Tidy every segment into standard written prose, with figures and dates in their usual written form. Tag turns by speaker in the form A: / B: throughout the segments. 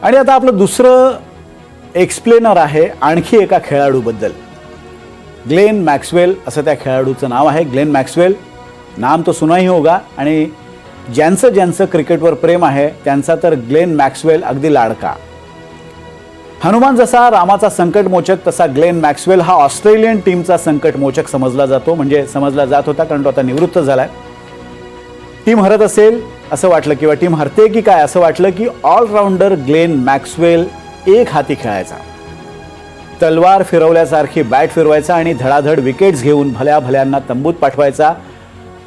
A: आणि आता आपलं दुसरं एक्सप्लेनर आहे आणखी एका खेळाडूबद्दल. ग्लेन मॅक्सवेल असं त्या खेळाडूचं नाव आहे. ग्लेन मॅक्सवेल नाम तो सुना ही होगा. आणि ज्यांचं ज्यांचं क्रिकेटवर प्रेम आहे त्यांचा तर ग्लेन मॅक्सवेल अगदी लाडका. हनुमान जसा रामाचा संकटमोचक तसा ग्लेन मॅक्सवेल हा ऑस्ट्रेलियन टीमचा संकटमोचक समजला जातो. म्हणजे समजला जात होता, कारण तो आता निवृत्त झालाय. टीम हरत असेल असं वाटलं किंवा टीम हरते की काय असं वाटलं की ऑलराऊंडर ग्लेन मॅक्सवेल एक हाती खेळायचा. तलवार फिरवल्यासारखी बॅट फिरवायचा आणि धडाधड विकेट्स घेऊन भल्या भल्यांना तंबूत पाठवायचा.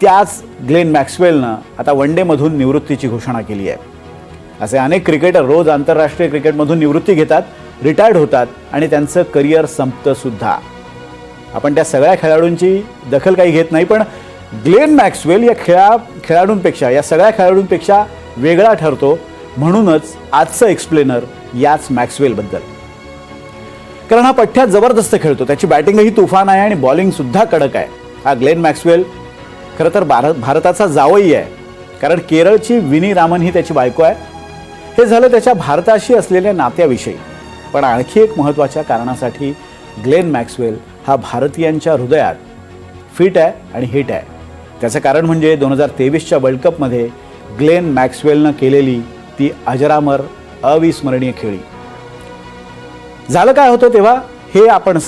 A: त्याच ग्लेन मॅक्सवेलनं आता वन डेमधून निवृत्तीची घोषणा केली आहे. असे अनेक क्रिकेटर रोज आंतरराष्ट्रीय क्रिकेटमधून निवृत्ती घेतात, रिटायर्ड होतात आणि त्यांचं करिअर संपतं सुद्धा. आपण त्या सगळ्या खेळाडूंची दखल काही घेत नाही, पण ग्लेन मॅक्सवेल या खेळाडूंपेक्षा या सगळ्या खेळाडूंपेक्षा वेगळा ठरतो. म्हणूनच आजचं एक्सप्लेनर याच मॅक्सवेलबद्दल. कारण हा पठ्ठ्यात जबरदस्त खेळतो, त्याची बॅटिंगही तुफान आहे आणि बॉलिंग सुद्धा कडक आहे. हा ग्लेन मॅक्सवेल खरं तर भारताचा जावई आहे, कारण केरळची विनी रामन ही त्याची बायको आहे. हे झालं त्याच्या भारताशी असलेल्या नात्याविषयी. पण आणखी एक महत्त्वाच्या कारणासाठी ग्लेन मॅक्सवेल हा भारतीयांच्या हृदयात फिट आहे आणि हिट आहे. त्याचं कारण म्हणजे 2023च्या वर्ल्ड कपमध्ये ग्लेन मॅक्सवेलनं केलेली ती अजरामर अविस्मरणीय खेळी. झालं काय होतं तेव्हा हे आपण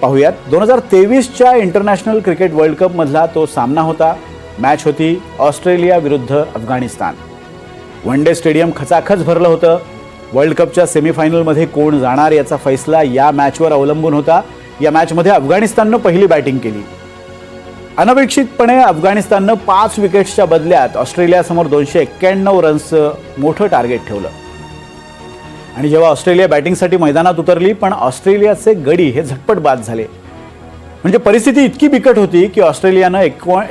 A: पाहूयात. 2023च्या इंटरनॅशनल क्रिकेट वर्ल्ड कपमधला तो सामना होता. मॅच होती ऑस्ट्रेलिया विरुद्ध अफगाणिस्तान. वन डे स्टेडियम खचाखच भरलं होतं. वर्ल्ड कपच्या सेमीफायनलमध्ये कोण जाणार याचा फैसला या मॅचवर अवलंबून होता. या मॅचमध्ये अफगाणिस्ताननं पहिली बॅटिंग केली. अनपेक्षितपणे अफगाणिस्ताननं 5 विकेट्सच्या बदल्यात ऑस्ट्रेलियासमोर 291 रन्सचं मोठं टार्गेट ठेवलं. आणि जेव्हा ऑस्ट्रेलिया बॅटिंगसाठी मैदानात उतरली, पण ऑस्ट्रेलियाचे गडी हे झटपट बाद झाले. म्हणजे परिस्थिती इतकी बिकट होती की ऑस्ट्रेलियानं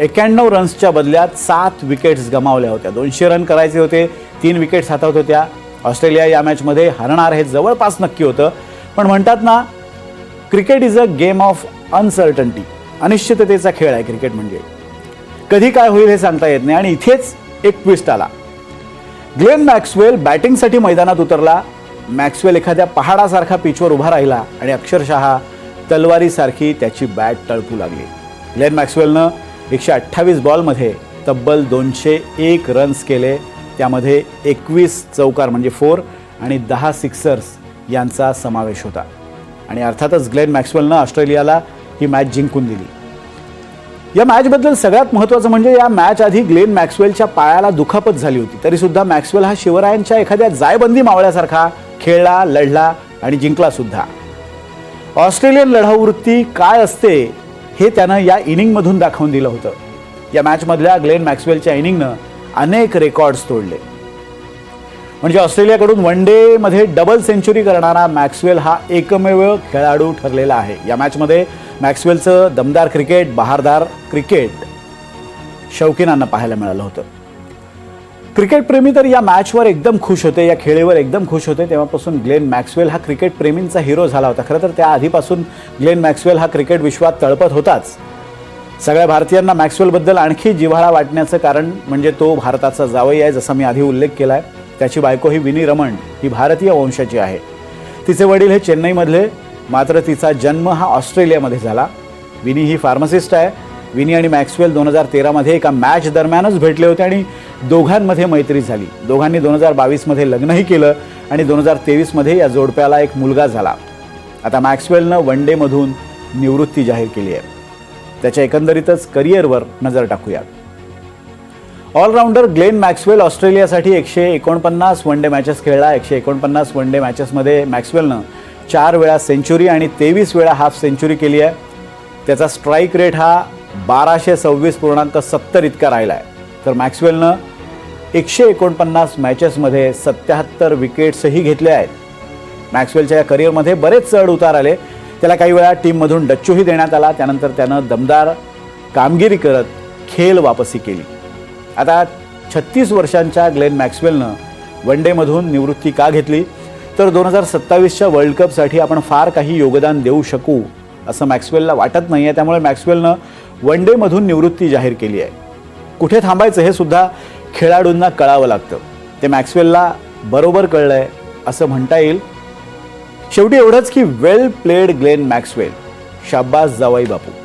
A: 91 रन्सच्या बदल्यात 7 विकेट्स गमावल्या होत्या. 200 रन करायचे होते, 3 विकेट्स हातात होत्या. ऑस्ट्रेलिया या मॅचमध्ये हरणार हे जवळपास नक्की होतं. पण म्हणतात ना, cricket is a game of uncertainty. अनिश्चिततेचा खेळ आहे क्रिकेट म्हणजे. कधी काय होईल हे सांगता येत नाही. आणि इथेच एक ट्विस्ट आला. ग्लेन मॅक्सवेल बॅटिंगसाठी मैदानात उतरला. मॅक्सवेल एखाद्या पहाडासारखा पिचवर उभा राहिला आणि अक्षरशः तलवारीसारखी त्याची बॅट तळपू लागली. ग्लेन मॅक्सवेलनं 128 बॉलमध्ये तब्बल 201 रन्स केले. त्यामध्ये 21 चौकार म्हणजे 4 आणि 10 सिक्सर्स यांचा समावेश होता. आणि अर्थातच ग्लेन मॅक्सवेलनं ऑस्ट्रेलियाला ही मॅच जिंकून दिली. या मॅचबद्दल सगळ्यात महत्त्वाचं म्हणजे या मॅच आधी ग्लेन मॅक्सवेलच्या पायाला दुखापत झाली होती. तरीसुद्धा मॅक्सवेल हा शिवरायांच्या एखाद्या जायबंदी मावळ्यासारखा खेळला, लढला आणि जिंकला सुद्धा. ऑस्ट्रेलियन लढाऊ वृत्ती काय असते हे त्यानं या इनिंगमधून दाखवून दिलं होतं. या मॅचमधल्या ग्लेन मॅक्सवेलच्या इनिंगनं अनेक रेकॉर्ड्स तोडले. म्हणजे ऑस्ट्रेलियाकडून वन डेमध्ये डबल सेंचुरी करणारा मॅक्सवेल हा एकमेव खेळाडू ठरलेला आहे. या मॅचमध्ये मॅक्सवेलचं दमदार क्रिकेट, बहारदार क्रिकेट शौकीनांना पाहायला मिळालं होतं. क्रिकेटप्रेमी तर या मॅचवर एकदम खुश होते, या खेळीवर एकदम खुश होते. तेव्हापासून ग्लेन मॅक्सवेल हा क्रिकेटप्रेमींचा हिरो झाला होता. खरं तर त्या आधीपासून ग्लेन मॅक्सवेल हा क्रिकेट विश्वात तळपत होताच. सगळ्या भारतीयांना मॅक्सवेलबद्दल आणखी जिव्हाळा वाटण्याचं कारण म्हणजे तो भारताचा जावई आहे, जसा मी आधी उल्लेख केला आहे. त्याची बायको ही विनी रमण ही भारतीय वंशाची आहे. तिचे वडील हे चेन्नईमधले, मात्र तिचा जन्म हा ऑस्ट्रेलियामध्ये झाला. विनी ही फार्मासिस्ट आहे. विनी आणि मॅक्सवेल 2013मध्ये एका मॅच दरम्यानच भेटले होते आणि दोघांमध्ये मैत्री झाली. दोघांनी 2022मध्ये लग्नही केलं आणि 2023मध्ये या जोडप्याला एक मुलगा झाला. आता मॅक्सवेलनं वन डेमधून निवृत्ती जाहीर केली आहे. त्याच्या एकंदरीतच करिअरवर नजर टाकूया. ऑलराऊंडर ग्लेन मॅक्सवेल ऑस्ट्रेलियासाठी 149 वन डे मॅचेस खेळला. 149 वन डे मॅचेसमध्ये मॅक्सवेलनं 4 वेळा सेंचुरी आणि 23 वेळा हाफ सेंचुरी केली आहे. त्याचा स्ट्राईक रेट हा 1226.70 इतका राहिला आहे. तर मॅक्सवेलनं 149 मॅचेसमध्ये 77 विकेट्सही घेतल्या आहेत. मॅक्सवेलच्या या करिअरमध्ये बरेच चढ उतार आले. त्याला काही वेळा टीममधून डच्चूही देण्यात आला. त्यानंतर त्यानं दमदार कामगिरी करत खेळ वापसी केली. आता 36 वर्षांच्या ग्लेन मॅक्सवेलनं वन डेमधून निवृत्ती का घेतली, तर 2027च्या वर्ल्ड कपसाठी आपण फार काही योगदान देऊ शकू असं मॅक्सवेलला वाटत नाही आहे. त्यामुळे मॅक्सवेलनं वन डेमधून निवृत्ती जाहीर केली आहे. कुठे थांबायचं हे सुद्धा खेळाडूंना कळावं लागतं. ते मॅक्सवेलला बरोबर कळलं आहे. असं म्हणता येईल. शेवटी एवढंच की वेल प्लेड ग्लेन मॅक्सवेल. शाब्बास जावाई बापू.